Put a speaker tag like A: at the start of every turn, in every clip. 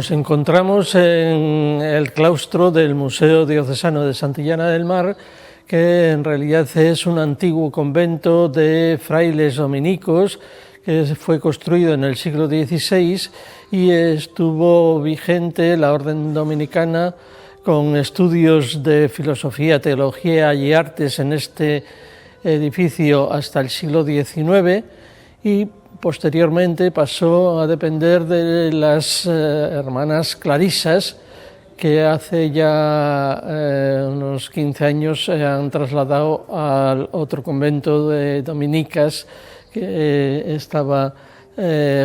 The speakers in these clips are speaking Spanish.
A: Nos encontramos en el claustro del Museo Diocesano de Santillana del Mar, que en realidad es un antiguo convento de frailes dominicos que fue construido en el siglo XVI y estuvo vigente la orden dominicana con estudios de filosofía, teología y artes en este edificio hasta el siglo XIX y posteriormente pasó a depender de las hermanas clarisas, que hace ya unos 15 años se han trasladado al otro convento de dominicas que estaba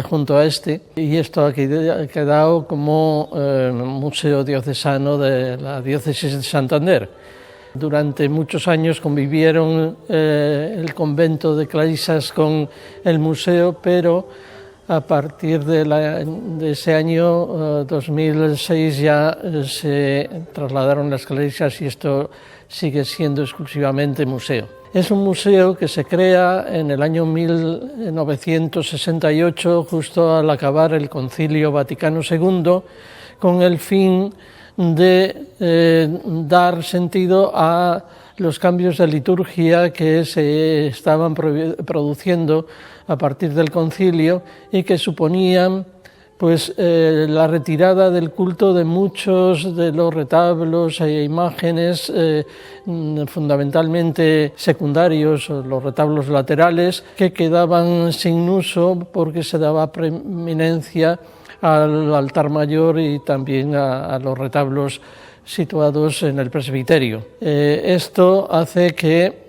A: junto a este, y esto ha quedado como museo diocesano de la diócesis de Santander. Durante muchos años convivieron el convento de clarisas con el museo, pero a partir de ese año 2006 ya se trasladaron las clarisas y esto sigue siendo exclusivamente museo. Es un museo que se crea en el año 1968, justo al acabar el Concilio Vaticano II, con el fin de dar sentido a los cambios de liturgia que se estaban produciendo a partir del concilio y que suponían la retirada del culto de muchos de los retablos e imágenes fundamentalmente secundarios, los retablos laterales, que quedaban sin uso porque se daba preeminencia al altar mayor y también a los retablos situados en el presbiterio. Esto hace que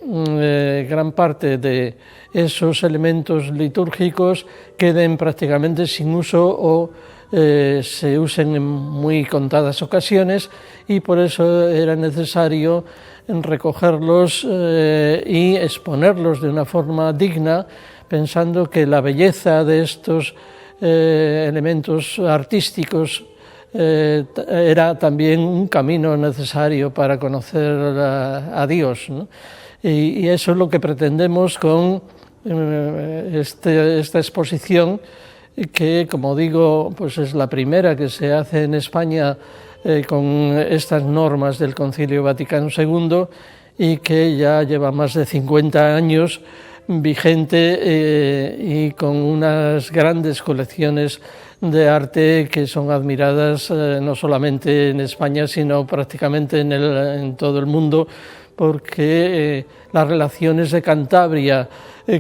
A: gran parte de esos elementos litúrgicos queden prácticamente sin uso o se usen en muy contadas ocasiones, y por eso era necesario recogerlos y exponerlos de una forma digna, pensando que la belleza de estos elementos artísticos era también un camino necesario para conocer a Dios, ¿no? Y eso es lo que pretendemos con esta exposición, que, como digo, pues es la primera que se hace en España con estas normas del Concilio Vaticano II y que ya lleva más de 50 años vigente y con unas grandes colecciones de arte que son admiradas no solamente en España, sino prácticamente en todo el mundo, porque las relaciones de Cantabria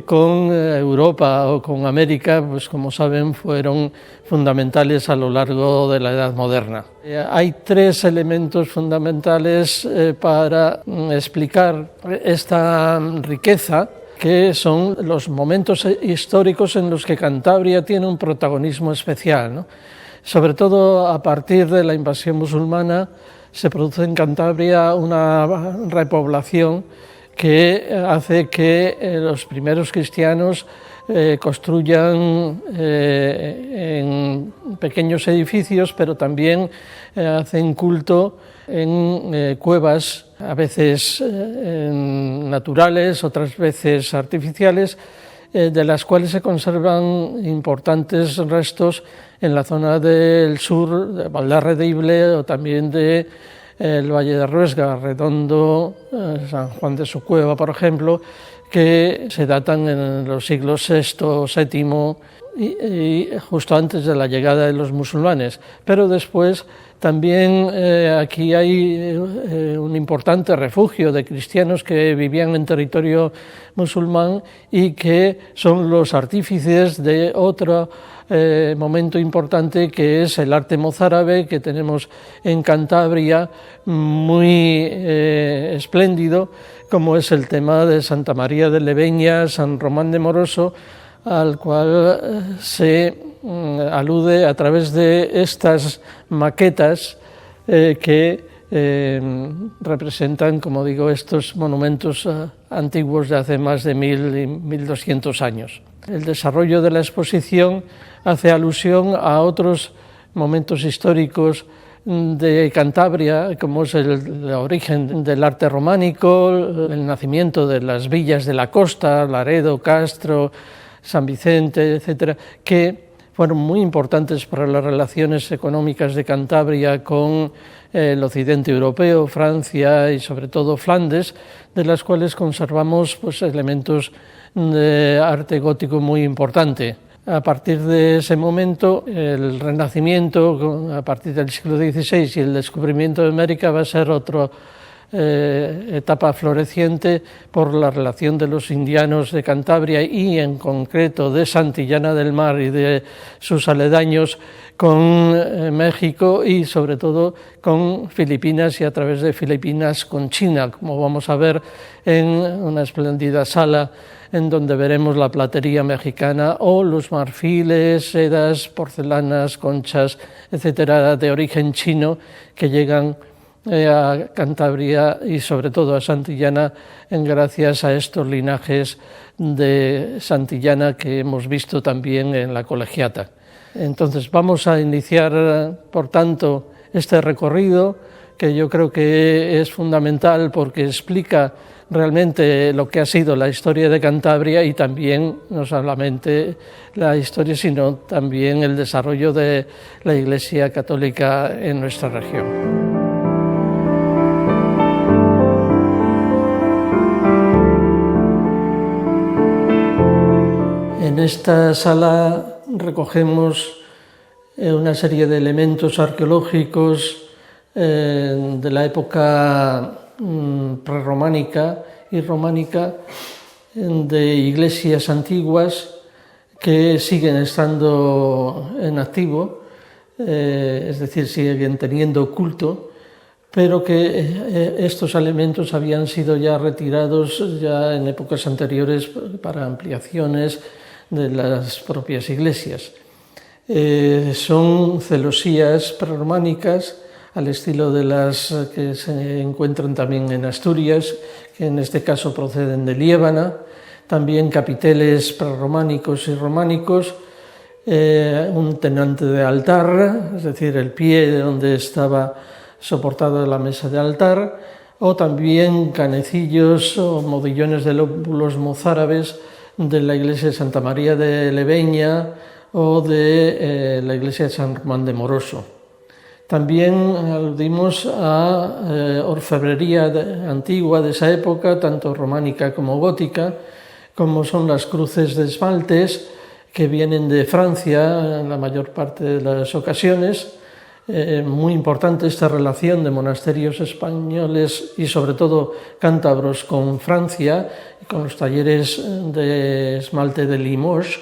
A: con Europa o con América, pues como saben, fueron fundamentales a lo largo de la Edad Moderna. Hay tres elementos fundamentales para explicar esta riqueza, que son los momentos históricos en los que Cantabria tiene un protagonismo especial, ¿no? Sobre todo a partir de la invasión musulmana se produce en Cantabria una repoblación que hace que los primeros cristianos construyan en pequeños edificios, pero también hacen culto en cuevas, a veces naturales, otras veces artificiales, de las cuales se conservan importantes restos en la zona del sur, de Valdarredible, o también de el Valle de Ruesga, Redondo, San Juan de su Cueva, por ejemplo, que se datan en los siglos VI, VII y justo antes de la llegada de los musulmanes. Pero después también aquí hay un importante refugio de cristianos que vivían en territorio musulmán y que son los artífices de otro momento importante, que es el arte mozárabe, que tenemos en Cantabria, muy espléndido, como es el tema de Santa María de Leveña, San Román de Moroso, al cual se alude a través de estas maquetas que representan, como digo, estos monumentos antiguos de hace más de 1000 y 1200 años. El desarrollo de la exposición hace alusión a otros momentos históricos de Cantabria, como es el origen del arte románico, el nacimiento de las villas de la costa, Laredo, Castro, San Vicente, etcétera, que fueron muy importantes para las relaciones económicas de Cantabria con el occidente europeo, Francia y sobre todo Flandes, de las cuales conservamos pues, elementos de arte gótico muy importante. A partir de ese momento, el Renacimiento, a partir del siglo XVI y el descubrimiento de América va a ser otra etapa floreciente por la relación de los indianos de Cantabria y en concreto de Santillana del Mar y de sus aledaños con México y sobre todo con Filipinas y a través de Filipinas con China, como vamos a ver en una espléndida sala en donde veremos la platería mexicana o los marfiles, sedas, porcelanas, conchas, etcétera, de origen chino que llegan a Cantabria y sobre todo a Santillana gracias a estos linajes de Santillana que hemos visto también en la Colegiata. Entonces vamos a iniciar, por tanto, este recorrido que yo creo que es fundamental porque explica realmente lo que ha sido la historia de Cantabria y también no solamente la historia sino también el desarrollo de la Iglesia Católica en nuestra región. En esta sala recogemos una serie de elementos arqueológicos de la época prerrománica y románica de iglesias antiguas que siguen estando en activo, es decir, siguen teniendo culto, pero que estos elementos habían sido ya retirados ya en épocas anteriores para ampliaciones de las propias iglesias. Son celosías prerrománicas al estilo de las que se encuentran también en Asturias, que en este caso proceden de Liébana, también capiteles prerrománicos y románicos, un tenante de altar, es decir, el pie de donde estaba soportada la mesa de altar, o también canecillos o modillones de lóbulos mozárabes de la iglesia de Santa María de Leveña o de la iglesia de San Román de Moroso. También aludimos a orfebrería antigua de esa época, tanto románica como gótica, como son las cruces de esmaltes que vienen de Francia en la mayor parte de las ocasiones. Muy importante esta relación de monasterios españoles y sobre todo cántabros con Francia, con los talleres de esmalte de Limoges,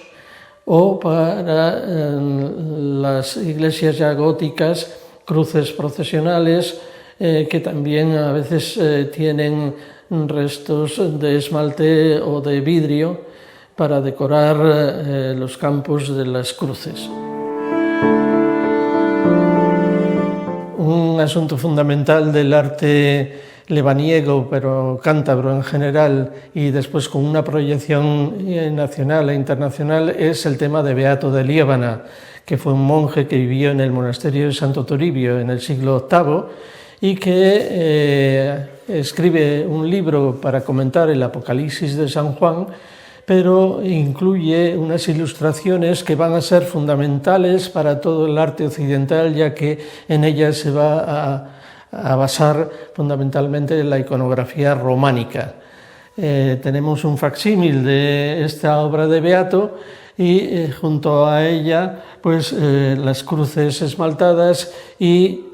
A: o para las iglesias ya góticas, cruces procesionales que también a veces tienen restos de esmalte o de vidrio para decorar los campos de las cruces. Un asunto fundamental del arte lebaniego, pero cántabro en general, y después con una proyección nacional e internacional, es el tema de Beato de Liébana, que fue un monje que vivió en el monasterio de Santo Toribio en el siglo VIII y que escribe un libro para comentar el Apocalipsis de San Juan, pero incluye unas ilustraciones que van a ser fundamentales para todo el arte occidental, ya que en ellas se va a basar fundamentalmente la iconografía románica. Tenemos un facsímil de esta obra de Beato y junto a ella pues las cruces esmaltadas y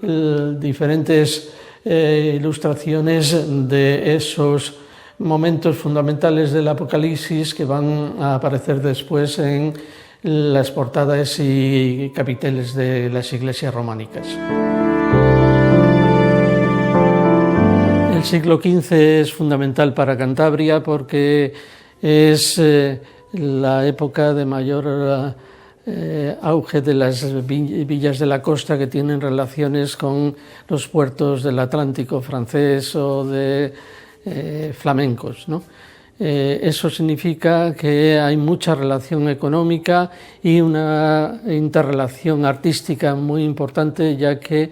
A: diferentes ilustraciones de esos momentos fundamentales del Apocalipsis que van a aparecer después en las portadas y capiteles de las iglesias románicas. El siglo XV es fundamental para Cantabria porque es la época de mayor auge de las villas de la costa que tienen relaciones con los puertos del Atlántico francés o de flamencos, ¿no? Eso significa que hay mucha relación económica y una interrelación artística muy importante, ya que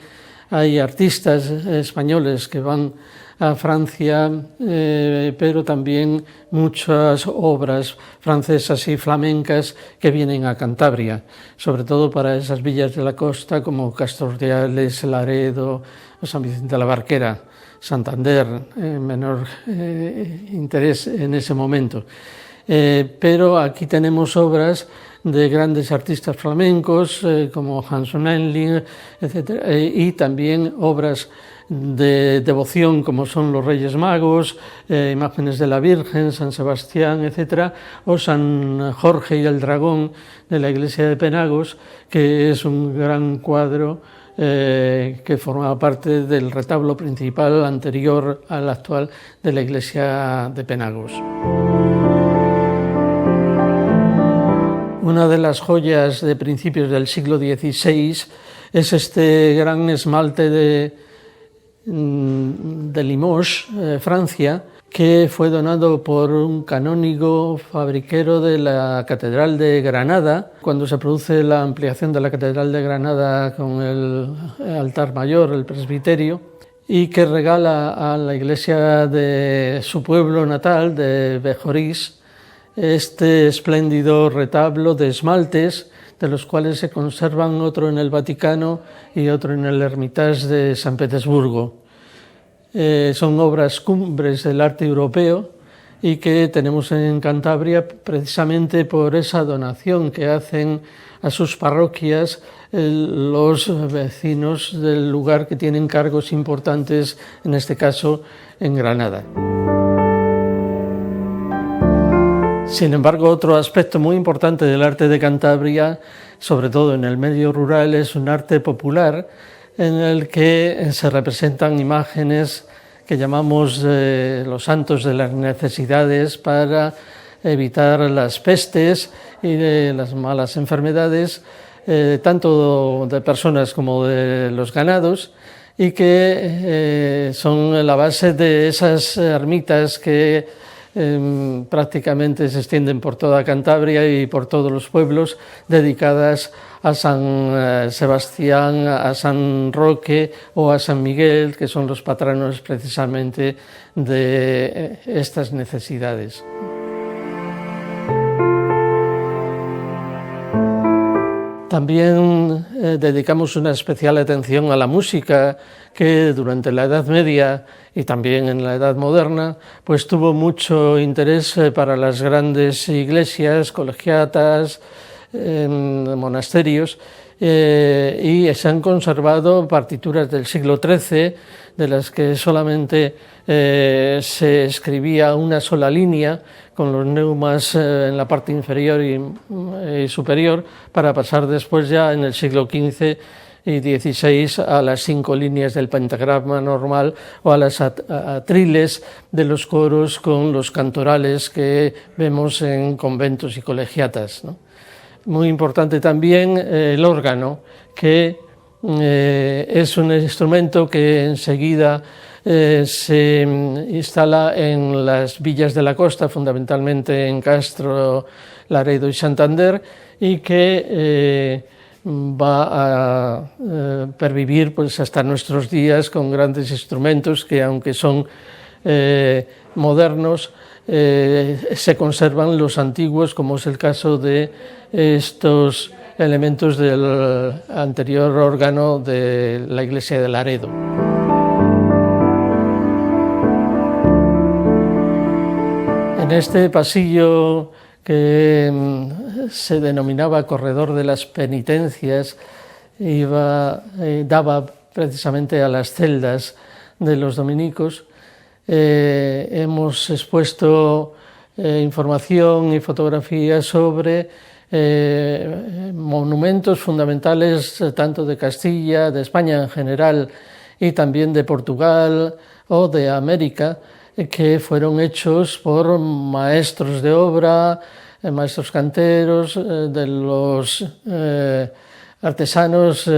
A: hay artistas españoles que van a Francia, pero también muchas obras francesas y flamencas que vienen a Cantabria, sobre todo para esas villas de la costa como Castordeales, Laredo o San Vicente de la Barquera, Santander, menor interés en ese momento. Pero aquí tenemos obras de grandes artistas flamencos como Hans Memling, etc., y también obras de devoción como son los Reyes Magos, imágenes de la Virgen, San Sebastián, etc., o San Jorge y el Dragón de la iglesia de Penagos, que es un gran cuadro que formaba parte del retablo principal anterior al actual de la iglesia de Penagos. Una de las joyas de principios del siglo XVI es este gran esmalte de Limoges, Francia, que fue donado por un canónigo fabriquero de la Catedral de Granada, cuando se produce la ampliación de la Catedral de Granada con el altar mayor, el presbiterio, y que regala a la iglesia de su pueblo natal, de Béjoris, este espléndido retablo de esmaltes, de los cuales se conservan otro en el Vaticano y otro en el Hermitage de San Petersburgo. Son obras cumbres del arte europeo y que tenemos en Cantabria precisamente por esa donación que hacen a sus parroquias los vecinos del lugar que tienen cargos importantes, en este caso en Granada. Sin embargo, otro aspecto muy importante del arte de Cantabria, sobre todo en el medio rural, es un arte popular en el que se representan imágenes que llamamos los santos de las necesidades para evitar las pestes y las malas enfermedades, tanto de personas como de los ganados, y que son la base de esas ermitas que prácticamente se extienden por toda Cantabria y por todos los pueblos, dedicadas a San Sebastián, a San Roque o a San Miguel, que son los patronos precisamente de estas necesidades. También dedicamos una especial atención a la música, que durante la Edad Media y también en la Edad Moderna pues tuvo mucho interés para las grandes iglesias, colegiatas, monasterios, y se han conservado partituras del siglo XIII, de las que solamente se escribía una sola línea, con los neumas en la parte inferior y superior, para pasar después ya en el siglo XV y XVI a las 5 líneas del pentagrama normal o a las atriles de los coros con los cantorales que vemos en conventos y colegiatas, ¿no? Muy importante también el órgano, que es un instrumento que enseguida se instala en las villas de la costa, fundamentalmente en Castro, Laredo y Santander, y que va a pervivir pues hasta nuestros días con grandes instrumentos que, aunque son modernos, se conservan los antiguos, como es el caso de estos elementos del anterior órgano de la iglesia de Laredo. En este pasillo que se denominaba Corredor de las Penitencias, daba precisamente a las celdas de los dominicos. Hemos expuesto información y fotografías sobre monumentos fundamentales tanto de Castilla, de España en general y también de Portugal o de América, que fueron hechos por maestros de obra, maestros canteros, de los artesanos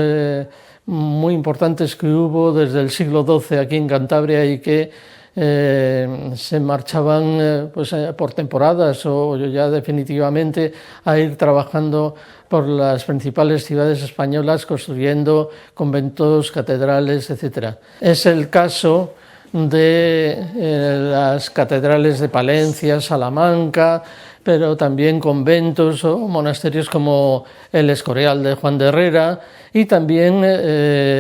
A: muy importantes que hubo desde el siglo XII aquí en Cantabria y que se marchaban pues, por temporadas o ya definitivamente a ir trabajando por las principales ciudades españolas construyendo conventos, catedrales, etc. Es el caso de las catedrales de Palencia, Salamanca, pero también conventos o monasterios como el Escorial de Juan de Herrera y también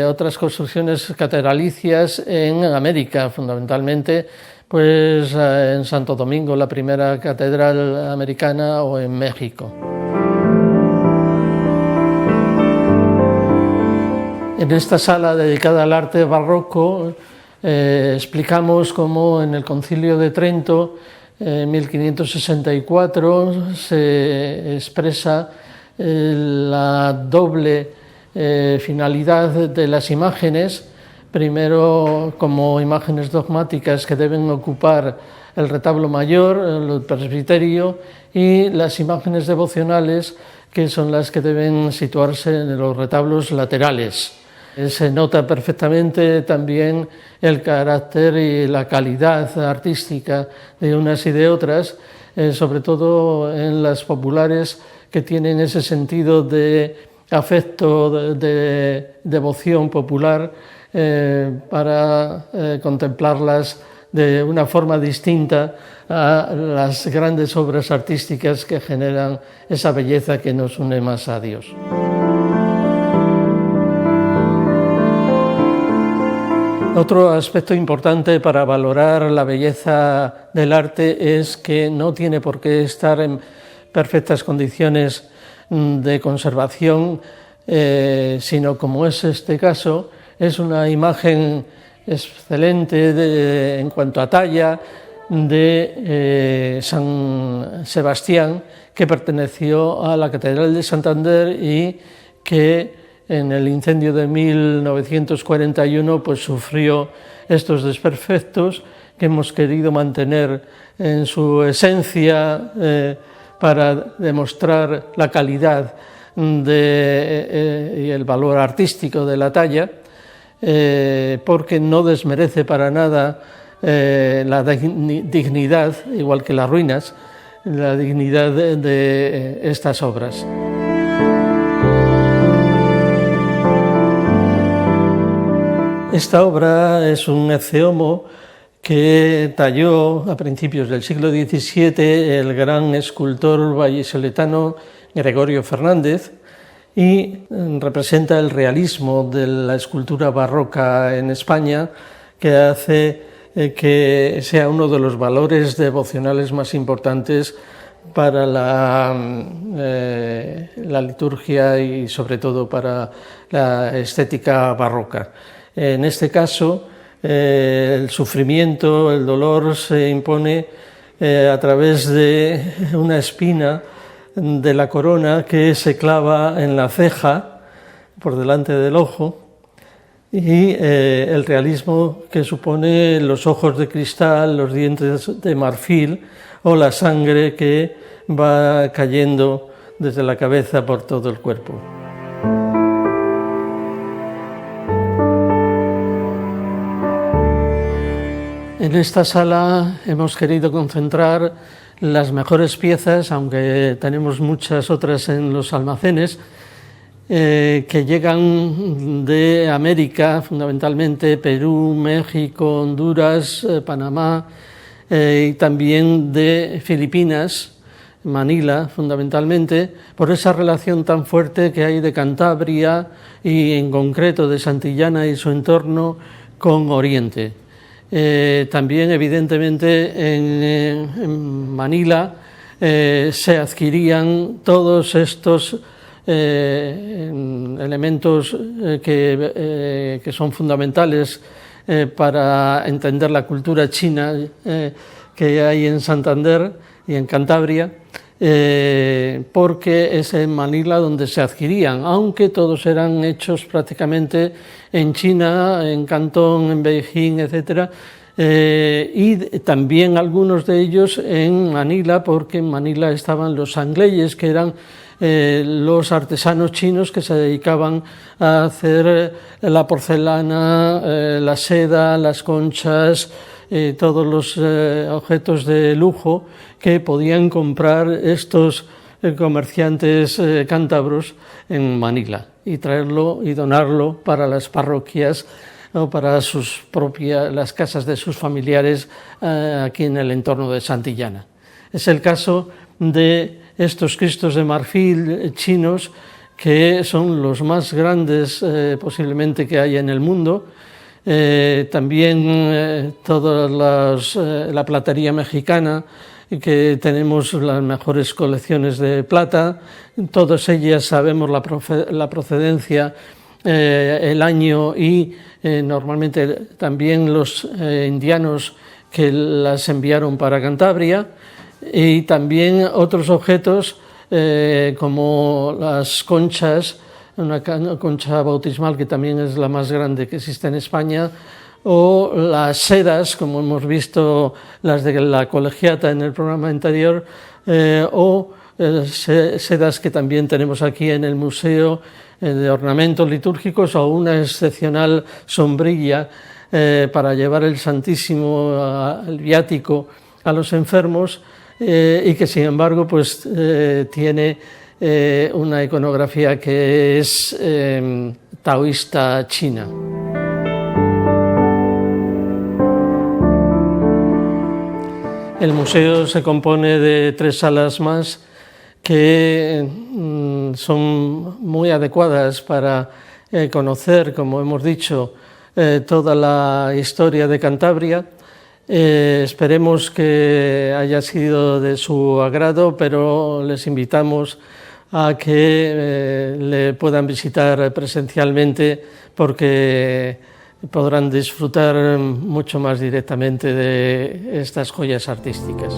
A: otras construcciones catedralicias en América, fundamentalmente pues en Santo Domingo, la primera catedral americana, o en México. En esta sala dedicada al arte barroco explicamos cómo en el Concilio de Trento en 1564 se expresa la doble finalidad de las imágenes, primero como imágenes dogmáticas que deben ocupar el retablo mayor, el presbiterio, y las imágenes devocionales que son las que deben situarse en los retablos laterales. Se nota perfectamente también el carácter y la calidad artística de unas y de otras, sobre todo en las populares, que tienen ese sentido de afecto, de devoción popular, para contemplarlas de una forma distinta a las grandes obras artísticas que generan esa belleza que nos une más a Dios. Otro aspecto importante para valorar la belleza del arte es que no tiene por qué estar en perfectas condiciones de conservación, sino, como es este caso, es una imagen excelente en cuanto a talla de San Sebastián, que perteneció a la Catedral de Santander y que en el incendio de 1941 pues sufrió estos desperfectos que hemos querido mantener en su esencia para demostrar la calidad y el valor artístico de la talla, porque no desmerece para nada la dignidad, igual que las ruinas, la dignidad de estas obras. Esta obra es un ecce homo que talló a principios del siglo XVII el gran escultor vallisoletano Gregorio Fernández y representa el realismo de la escultura barroca en España, que hace que sea uno de los valores devocionales más importantes para la liturgia y sobre todo para la estética barroca. En este caso, el sufrimiento, el dolor se impone a través de una espina de la corona que se clava en la ceja por delante del ojo, y el realismo que supone los ojos de cristal, los dientes de marfil o la sangre que va cayendo desde la cabeza por todo el cuerpo. En esta sala hemos querido concentrar las mejores piezas, aunque tenemos muchas otras en los almacenes, que llegan de América, fundamentalmente Perú, México, Honduras, Panamá, y también de Filipinas, Manila fundamentalmente, por esa relación tan fuerte que hay de Cantabria y en concreto de Santillana y su entorno con Oriente. También evidentemente en Manila se adquirían todos estos elementos que son fundamentales para entender la cultura china que hay en Santander y en Cantabria, porque es en Manila donde se adquirían, aunque todos eran hechos prácticamente en China, en Cantón, en Beijing, etc. Y también algunos de ellos en Manila, porque en Manila estaban los sangleyes, que eran los artesanos chinos que se dedicaban a hacer la porcelana, la seda, las conchas, todos los objetos de lujo que podían comprar estos comerciantes cántabros en Manila y traerlo y donarlo para las parroquias o para las casas de sus familiares aquí en el entorno de Santillana. Es el caso de estos Cristos de marfil chinos, que son los más grandes posiblemente que hay en el mundo. También la platería mexicana, que tenemos las mejores colecciones de plata. Todas ellas sabemos la procedencia, el año y normalmente también los indianos que las enviaron para Cantabria, y también otros objetos como las conchas, una concha bautismal que también es la más grande que existe en España, o las sedas, como hemos visto las de la colegiata en el programa anterior, o sedas que también tenemos aquí en el museo de ornamentos litúrgicos, o una excepcional sombrilla para llevar el Santísimo, el viático, a los enfermos, y que sin embargo pues tiene una iconografía que es taoísta china. El museo se compone de 3 salas más que son muy adecuadas para conocer, como hemos dicho, toda la historia de Cantabria. Esperemos que haya sido de su agrado, pero les invitamos a que le puedan visitar presencialmente, porque podrán disfrutar mucho más directamente de estas joyas artísticas.